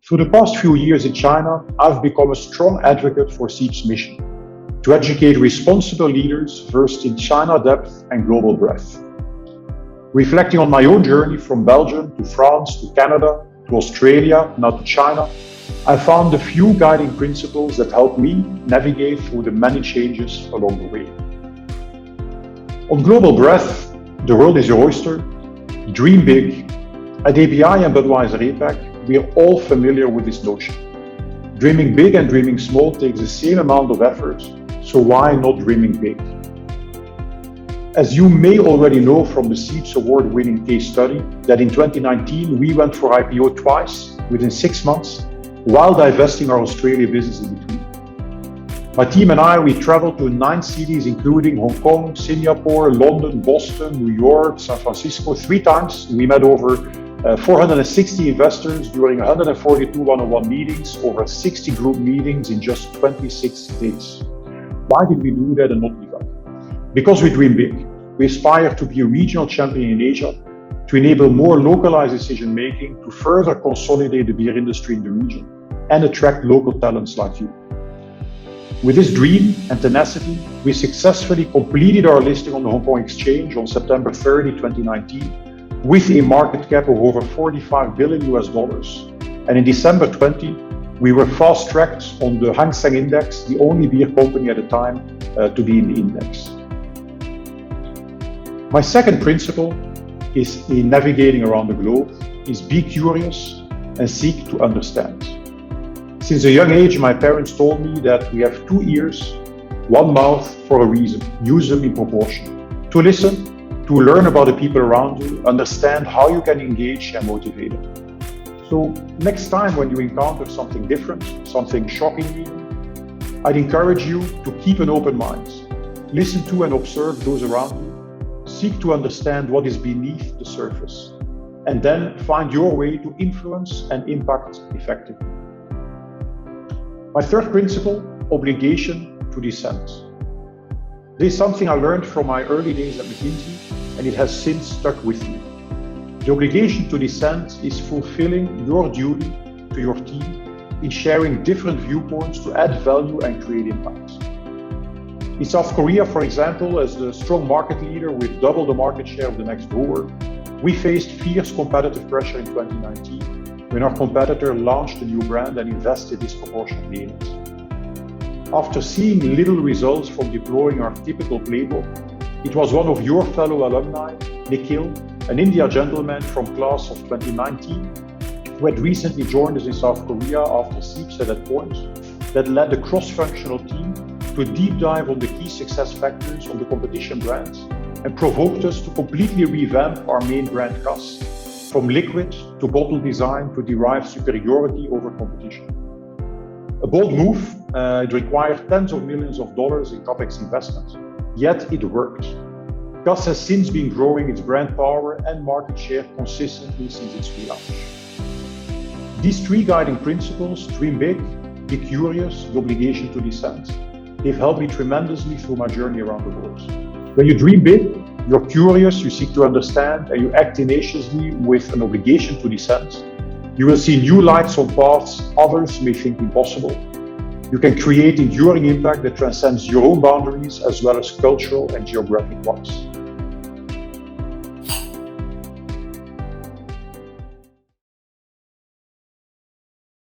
For the past few years in China, I've become a strong advocate for SEEP's mission to educate responsible leaders versed in China depth and global breadth. Reflecting on my own journey from Belgium to France to Canada to Australia, now to China, I found a few guiding principles that help me navigate through the many changes along the way. On global breadth, the world is your oyster. Dream big. At ABI and Budweiser APAC, we are all familiar with this notion. Dreaming big and dreaming small takes the same amount of effort, so why not dreaming big? As you may already know from the SEEP's award-winning case study, that in 2019 we went for IPO twice within 6 months, while divesting our Australia business in between. My team and I, we traveled to 9 cities, including Hong Kong, Singapore, London, Boston, New York, San Francisco. 3 times. We met over 460 investors during 142 one-on-one meetings, over 60 group meetings in just 26 days. Why did we do that and not give up? Because we dream big. We aspire to be a regional champion in Asia, to enable more localized decision-making, to further consolidate the beer industry in the region, and attract local talents like you. With this dream and tenacity, we successfully completed our listing on the Hong Kong Exchange on September 30, 2019, with a market cap of over $45 billion. And in December 20, we were fast-tracked on the Hang Seng Index, the only beer company at the time to be in the index. My second principle is in navigating around the globe is be curious and seek to understand. Since a young age, my parents told me that we have 2 ears, 1 mouth for a reason. Use them in proportion. To listen, to learn about the people around you, understand how you can engage and motivate them. So next time when you encounter something different, something shocking even, I'd encourage you to keep an open mind. Listen to and observe those around you. Seek to understand what is beneath the surface, and then find your way to influence and impact effectively. My third principle, obligation to dissent. This is something I learned from my early days at McKinsey, and it has since stuck with me. The obligation to dissent is fulfilling your duty to your team in sharing different viewpoints to add value and create impact. In South Korea, for example, as the strong market leader with double the market share of the next brewer, we faced fierce competitive pressure in 2019 when our competitor launched a new brand and invested disproportionately in it. After seeing little results from deploying our typical playbook, it was one of your fellow alumni, Nikhil, an India gentleman from class of 2019, who had recently joined us in South Korea after SEEP's at that point, that led the cross-functional team to a deep dive on the key success factors of the competition brands and provoked us to completely revamp our main brand Cass, from liquid to bottle design to derive superiority over competition. A bold move, it required tens of millions of dollars in CapEx investment, yet it worked. Cass has since been growing its brand power and market share consistently since its relaunch. These 3 guiding principles, dream big, be curious, the obligation to dissent, they've helped me tremendously through my journey around the world. When you dream big, you're curious, you seek to understand, and you act tenaciously with an obligation to dissent, you will see new lights on paths others may think impossible. You can create enduring impact that transcends your own boundaries as well as cultural and geographic ones.